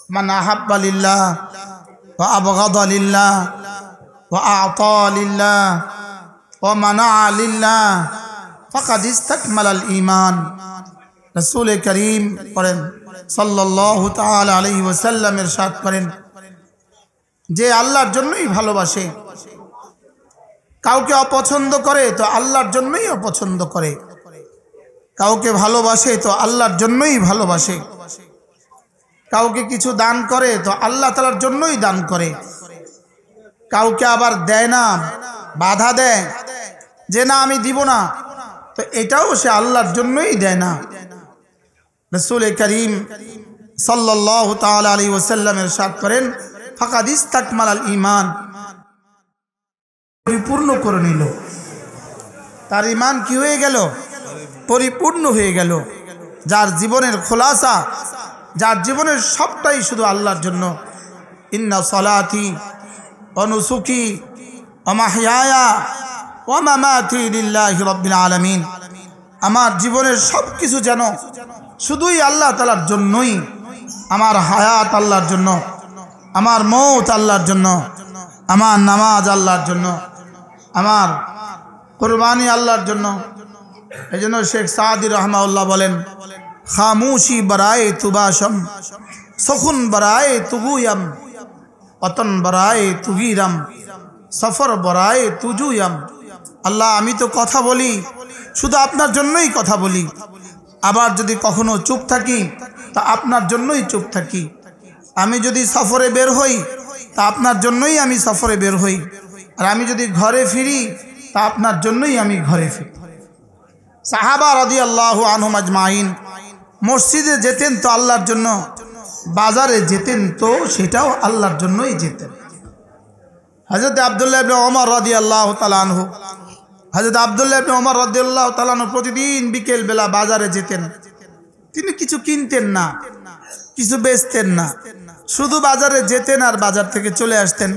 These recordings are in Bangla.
মান আহাব্বা লিল্লাহ ওয়া আবগাদা লিল্লাহ ওয়া আ'তা লিল্লাহ ওয়া মানা'a লিল্লাহ ফাকাদ ইসতাকমালাল ঈমান। রাসূল করিম পড়েন সাল্লাল্লাহু তাআলা আলাইহি ওয়াসাল্লাম ইরশাদ করেন, যে আল্লাহর জন্যই ভালোবাসে, কাউকে অপছন্দ করে তো আল্লাহর জন্যই অপছন্দ করে, কাউকে ভালোবাসে তো আল্লাহর জন্যই ভালোবাসে, কাউকে কিছু দান করে তো আল্লাহ তাআলার জন্যই দান করে, কাউকে আবার দেয় না, বাধা দেয় যে না আমি দিব না, তো এটাও সে আল্লাহর জন্যই দেয় না। রাসূল করিম সাল্লাল্লাহু তাআলা আলাইহি ওয়াসাল্লাম ইরশাদ করেন, ফাকাদ ইসতাকমালাল ঈমান, পরিপূর্ণ করে নিল, তার ঈমান কি হয়ে গেল? পরিপূর্ণ হয়ে গেল। যার জীবনের খোলাসা, যার জীবনের সবটাই শুধু আল্লাহর জন্য। ইন্না সলাতি ওয়া নুসুকি ওয়া মাহইয়ায়া ওয়া মামাতি লিল্লাহি রাব্বিল আলামিন, আমার জীবনের সব কিছু যেন শুধুই আল্লাহ তাআলার জন্যই, আমার হায়াত আল্লাহর জন্য, আমার মওত আল্লাহর জন্য, আমার নামাজ আল্লাহর জন্য, আমার কুরবানি আল্লাহর জন্য। এই জন্য শেখ সাদি রহমাউল্লাহ বলেন, খামুশি বরায়ে তুবাশম, সখুন বরায়ে তুগুয়াম, অতন বরায়ে তুগিরাম, সফর বরায়ে তুজুয়াম। আল্লাহ, আমি তো কথা বলি, শুধু আপনার জন্যই কথা বলি, আবার যদি কখনো চুপ থাকি তা আপনার জন্যই চুপ থাকি, আমি যদি সফরে বের হই তা আপনার জন্যই আমি সফরে বের হই, আর আমি যদি ঘরে ফিরি তা আপনার জন্যই আমি ঘরে ফিরি। সাহাবা রাদিয়াল্লাহু আনহুম আজমাইন মসজিদে যেতেন তো আল্লাহর জন্য, বাজারে যেতেন তো সেটাও আল্লাহর জন্যই যেতেন। হযরত আব্দুল্লাহ ইবনে ওমর রাদিয়াল্লাহু তাআলা আনহু, হযরত আব্দুল্লাহ ইবনে ওমর রাদিয়াল্লাহু তাআলা আনহু প্রতিদিন বিকেল বেলা বাজারে যেতেন। তিনি কিছু কিনতেন না, কিছু বেচতেন না, শুধু বাজারে যেতেন আর বাজার থেকে চলে আসতেন।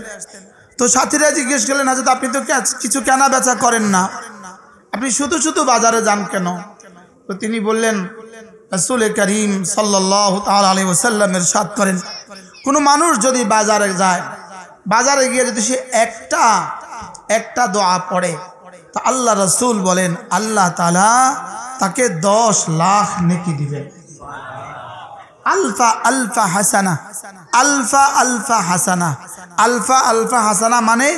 তো সাথীরা জিজ্ঞেস করলেন, হযরত আপনি তো কিছু কেনা বেচা করেন না, আপনি শুধু শুধু বাজারে যান কেন? তো তিনি বললেন, রাসূল করিম সাল্লাল্লাহু তাআলা আলাইহি ওয়াসাল্লাম ইরশাদ করেন, কোনো মানুষ যদি বাজারে যায়, বাজারে গিয়ে যদি সে একটা দোয়া পড়ে, তা আল্লাহ রাসূল বলেন আল্লাহ তাআলা তাকে 10 লাখ নেকি দিবেন। আলফা আলফা হাসানা, আলফা আলফা হাসানা, আলফা আলফা হাসানা মানে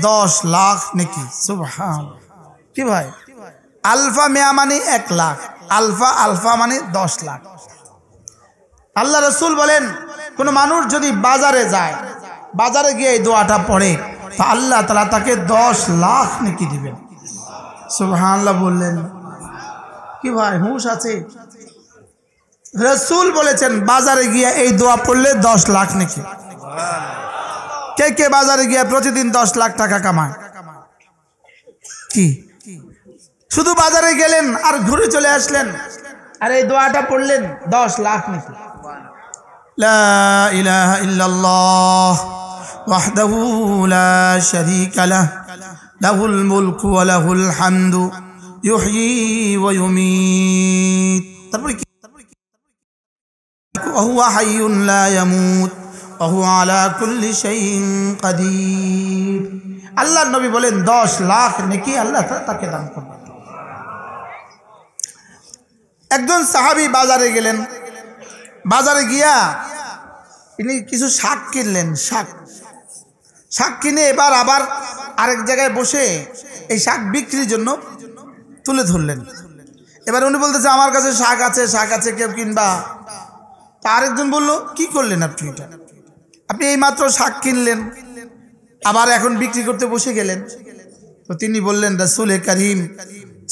10 লাখ নেকি। সুবহানাল্লাহ। কি ভাই, আলফা মিয়া মানে 1 লাখ, আলফা আলফা মানে 10 লাখ। আল্লাহ রাসূল বলেন, কোন মানুষ যদি বাজারে যায়, বাজারে গিয়ে এই দোয়াটা পড়ে, তো আল্লাহ তাআলা তাকে 10 লাখ নেকি দিবেন। সুবহানাল্লাহ বললেন। কি ভাই, হুঁশ আছে? রাসূল বলেছেন বাজারে গিয়ে এই দোয়া পড়লে 10 লাখ নেকি। কে কে বাজারে গিয়ে প্রতিদিন 10 লাখ টাকা কামায়? কি শুধু বাজারে গেলেন আর ঘুরে চলে আসলেন আর এই দোয়াটা পড়লেন, 10 লাখ নেকি। লা ইলাহা ইল্লাল্লাহ ওয়াহদাহু লা শারীকা লাহ, লাহুল মুলকু ওয়া লাহুল হামদু ইউহয়ী ওয়া ইউমীত। তারপরে কি? ওয়া হুয়া হাইয়ুন লা ইয়ামুত ওয়া হুয়া আলা কুল্লি শাইইন কাদির। আল্লাহর নবী বলেন 10 লাখ নেকি আল্লাহ তাকে দান করবেন। একজন সাহাবী বাজারে গেলেন, বাজারে গিয়া তিনি কিছু শাক কিনলেন, শাক কিনে এবার আবার আরেক জায়গায় বসে এই শাক বিক্রির জন্য তুলে ধরলেন। এবার উনি বলতেছে আমার কাছে শাক আছে, কেউ কিনবা? তা আরেকজন বলল, কি করলেন আপনি? এটা আপনি এই মাত্র শাক কিনলেন, আবার এখন বিক্রি করতে বসে গেলেন। তো তিনি বললেন, রাসূল করিম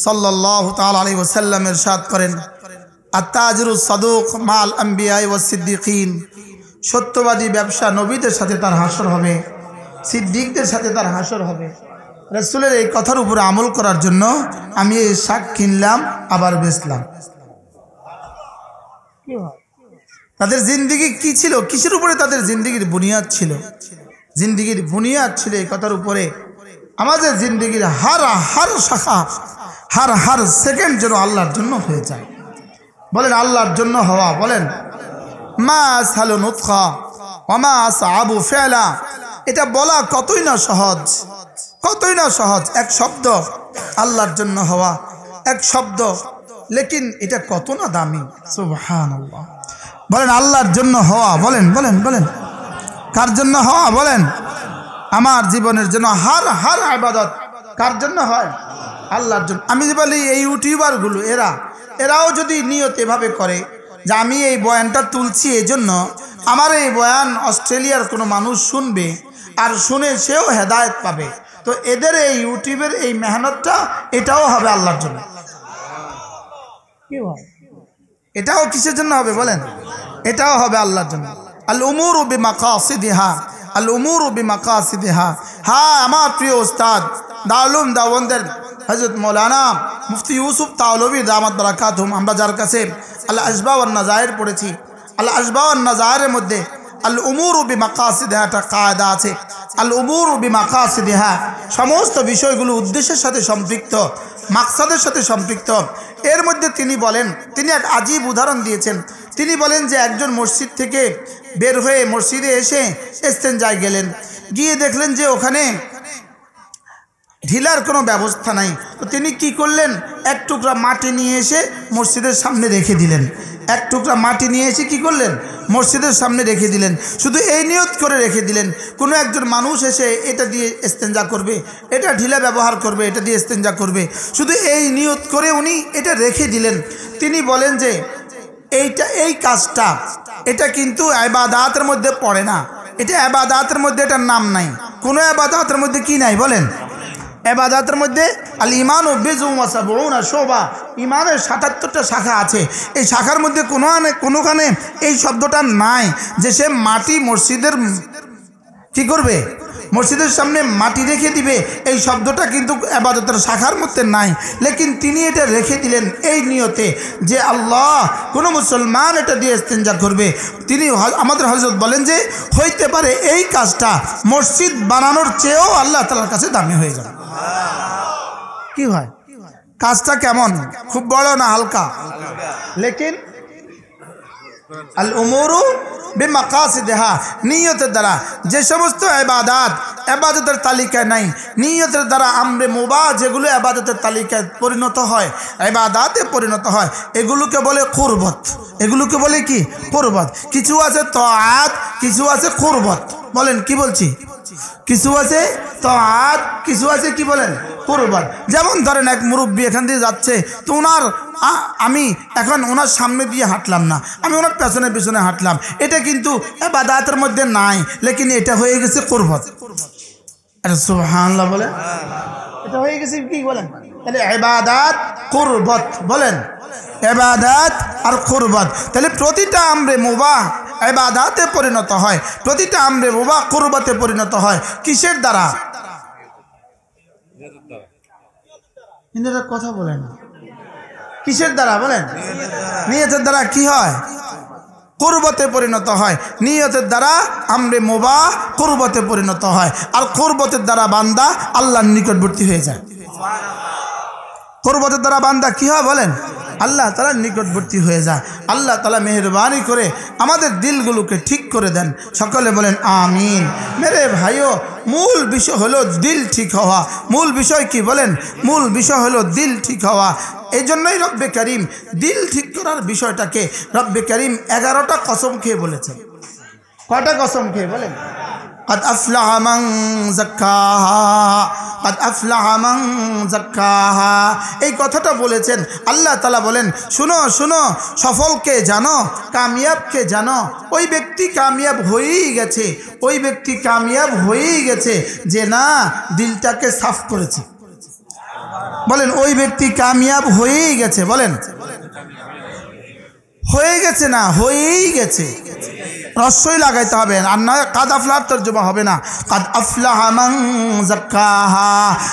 সাল্লাল্লাহু তাআলা আলাইহি ওয়াসাল্লাম ইরশাদ করেন, আত-তাজিরুস সাদুক মাল আম্বিয়া ওয়াস সিদ্দিকিন, সত্যবাদী ব্যবসা নবীদের সাথে তার হাসর হবে, সিদ্দিকদের সাথে তার হাসর হবে। রাসূলের এই কথার উপরে আমল করার জন্য আমি এই শাক কিনলাম আবার বেচলাম। তাদের জিন্দেগি কি ছিল? কিসের উপরে তাদের জিন্দেগির বুনিয়াদ ছিল? জিন্দেগির বুনিয়াদ ছিল এই কথার উপরে, আমাদের জিন্দেগির হার শাখা, হার সেকেন্ড যেন আল্লাহর জন্য হয়ে যায়। বলেন আল্লাহর জন্য হওয়া। বলেন মা সালু নুতখা ওমা আসআবু ফি'লা, এটা বলা কতই না সহজ, কতই না সহজ। এক শব্দ আল্লাহর জন্য হওয়া, এক শব্দ, লেকিন এটা কত না দামি। সুবহানাল্লাহ। বলেন আল্লাহর জন্য হওয়া, বলেন বলেন বলেন, কার জন্য হওয়া বলেন? আমার জীবনের জন্য। হার ইবাদত কার জন্য হয়? আল্লাহর জন্য। আমি যে বলি এই ইউটিউবারগুলো এরাও যদি নিয়ত এভাবে করে যে আমি এই বয়ানটা তুলছি এই জন্য আমার এই বয়ান অস্ট্রেলিয়ার কোনো মানুষ শুনবে আর শুনে সেও হেদায়েত পাবে, তো এদের এই ইউটিউবের এই মেহনতটা এটাও হবে আল্লাহর জন্য। কি হয়? এটাও কিসের জন্য হবে বলেন? এটাও হবে আল্লাহর জন্য। আল উমুরু বিমাকাসিদিহা, আল উমুরু বিমাকাসিদিহা। হ্যাঁ, আমার প্রিয় উস্তাদ দারুল দেওবন্দের হযরত মাওলানা মুফতি ইউসুফ তাওলভী দামাত বারাকাতুহুম, আমরা যার কাছে আল আশবা ওয়ান নাজায়ের পড়েছি, আল আশবা ওয়ান নাজায়ের মধ্যে আল উমুরু বিমাকাসিদিহা একটা কায়দা আছে। আল উমুরু বিমাকাসিদিহা, সমস্ত বিষয়গুলো উদ্দেশ্যের সাথে সম্পৃক্ত, মাকসাদের সাথে সম্পৃক্ত। এর মধ্যে তিনি বলেন, তিনি এক আজীব উদাহরণ দিয়েছেন। তিনি বলেন যে একজন মসজিদ থেকে বের হয়ে মসজিদে এসে ইস্তেঞ্জায় গেলেন, গিয়ে দেখলেন যে ওখানে ঢিলার কোনো ব্যবস্থা নাই। তো তিনি কি করলেন? এক টুকরা মাটি নিয়ে এসে মসজিদের সামনে রেখে দিলেন। এক টুকরা মাটি নিয়ে এসে কি করলেন? মসজিদের সামনে রেখে দিলেন। শুধু এই নিয়ত করে রেখে দিলেন, কোনো একজন মানুষ এসে এটা দিয়ে ইস্তেঞ্জা করবে, এটা ঢিলা ব্যবহার করবে, এটা দিয়ে ইস্তেঞ্জা করবে, শুধু এই নিয়ত করে উনি এটা রেখে দিলেন। তিনি বলেন যে এই কাজটা এটা কিন্তু ইবাদতের মধ্যে পড়ে না, এটা ইবাদতের মধ্যে এটার নাম নাই। কোনো ইবাদতের মধ্যে কি নাই বলেন? ইবাদতের মধ্যে আল ঈমান ও বিজুম ওয়া সাবউনা শুবা, ঈমানের ৭৭টা শাখা আছে। এই শাখার মধ্যে কোনোখানে এই শব্দটা নাই যে সে মাটি মসজিদের কি করবে, মসজিদের সামনে মাটি রেখে দিবে। এই শব্দটা কিন্তু ইবাদতের শাখার মধ্যে নাই, লেকিন তিনি এটা রেখে দিলেন এই নিয়তে যে আল্লাহ কোনো মুসলমান এটা দিয়ে ইস্তেঞ্জা করবে। তিনি আমাদের হযরত বলেন যে হইতে পারে এই কাজটা মসজিদ বানানোর চেয়েও আল্লাহ তাআলার কাছে দামি হয়ে যাবে। কি হয়? কাজটা কেমন? খুব বড় না হালকা? লেকিন আল উমুরু বিমাকাসিদিহা, নিয়তের দ্বারা যে সমস্ত ইবাদতের তালিকায় নাই, নিয়তের দ্বারা আমরে মুবাহ যেগুলো ইবাদতের তালিকায় পরিণত হয়, ইবাদতে পরিণত হয়, এগুলোকে বলে কুরবত। এগুলোকে বলে কি? কুরবত। কিছু আছে তাআত, কিছু আছে কুরবত। বলেন কি বলছি? কিছু আছে তাআত, কিছু আছে কি বলেন? কুরবত। যেমন ধরেন এক মুরব্বী এখান দিয়ে যাচ্ছে, তো আমি এখন ওনার সামনে দিয়ে হাঁটলাম না, আমি ওনার পেছনে পেছনে হাঁটলাম, এটা কিন্তু ইবাদতের মধ্যে নাই, লেকিন এটা হয়ে গেছে কুরবত। আরে সুবহানাল্লাহ বলে, এটা হয়ে গেছে কি বলেন? তাহলে ইবাদত কুরবত, বলেন ইবাদত আর কুরবত। তাহলে প্রতিটা আমরে মুবাহ ইবাদতে পরিণত হয়, প্রতিটা আমরে মুবাহ কুরবতে পরিণত হয়। কিসের দ্বারা? কথা বলেন, কিসের দ্বারা বলেন? নিয়তের দ্বারা কি হয়? কুরবতে পরিণত হয়। নিয়তের দ্বারা আমরে মুবাহ কুরবতে পরিণত হয়, আর কুরবতের দ্বারা বান্দা আল্লাহর নিকটবর্তী হয়ে যায়। কুরবতের দ্বারা বান্দা কি হয় বলেন? আল্লাহ তাআলার নিকটবর্তী হয়ে যায়। আল্লাহ তাআলা মেহেরবানি করে আমাদের দিলগুলোকে ঠিক করে দেন। সকলে বলেন আমিন। মেরে ভাইও, মূল বিষয় হলো দিল ঠিক হওয়া। মূল বিষয় কি বলেন? মূল বিষয় হলো দিল ঠিক হওয়া। এই জন্যই রব্বে করিম দিল ঠিক করার বিষয়টাকে রব্বে করিম 11টা কসম খেয়ে বলেছেন। কয়টা কসম খেয়ে বলেন? قد أفلح من زكاها قد أفلح من زكاها। এই কথাটা বলেছেন আল্লাহ তাআলা বলেন, শুনো শুনো, সফলকে জানো, কামিয়াবকে জানো। ওই ব্যক্তি কামিয়াব হয়েই গেছে, ওই ব্যক্তি কামিয়াব হয়েই গেছে যে না দিলটাকে সাফ করেছে। বলেন ওই ব্যক্তি কামিয়াব হয়েই গেছে। বলেন হয়ে গেছে না হয়েই গেছে, রস্যই লাগাইতে হবে, আর না কাদ আফলাহর তর্জমা হবে না। কাদ আফলাহা মান যাক্কাহা।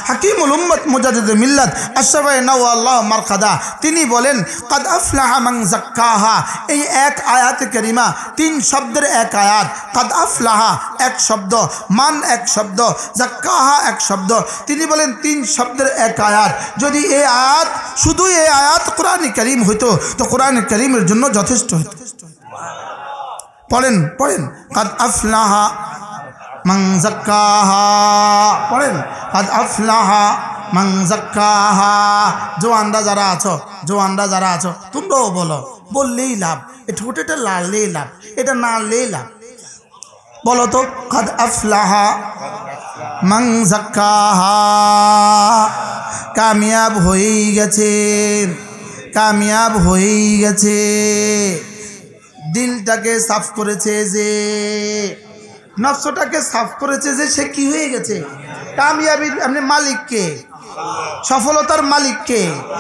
হাকিমুল উম্মত মুজাদ্দিদুল মিল্লাত আশরাফে নাওয়াল্লাহ মারকাদা তিনি বলেন কাদ আফলাহা মান যাক্কাহা। এই এক আয়াতে কারিমা, 3 শব্দের এক আয়াত। কাদ আফলাহা এক শব্দ, মান এক শব্দ, যাক্কাহা এক শব্দ। তিনি বলেন 3 শব্দের এক আয়াত। যদি এই আয়াত, শুধু এই আয়াত কোরআন কারীম হইতো তো কোরআন কারীমের জন্য যথেষ্ট হতো। পড়েন পড়েন, কাদ আফলাহা মান যাক্কাহা, পড়েন কাদ আফলাহা মান যাক্কাহা। জওয়ানরা যারা আছো, জওয়ানরা যারা আছো তোমরাও বলো, বললেই লাভ, একটু এটা লাড়লেই লাভ, এটা নাড়লেই লাভ। বলো তো, কাদ আফলাহা মান যাক্কাহা। কামিয়াব হয়েই গেছে, কামিয়াব হয়েই গেছে। দিলটাকে সাফ করেছে যে, নফসটাকে সাফ করেছে যে, সে কি হয়ে গেছে? কামিয়াবির আপনি মালিককে, সফলতার মালিককে।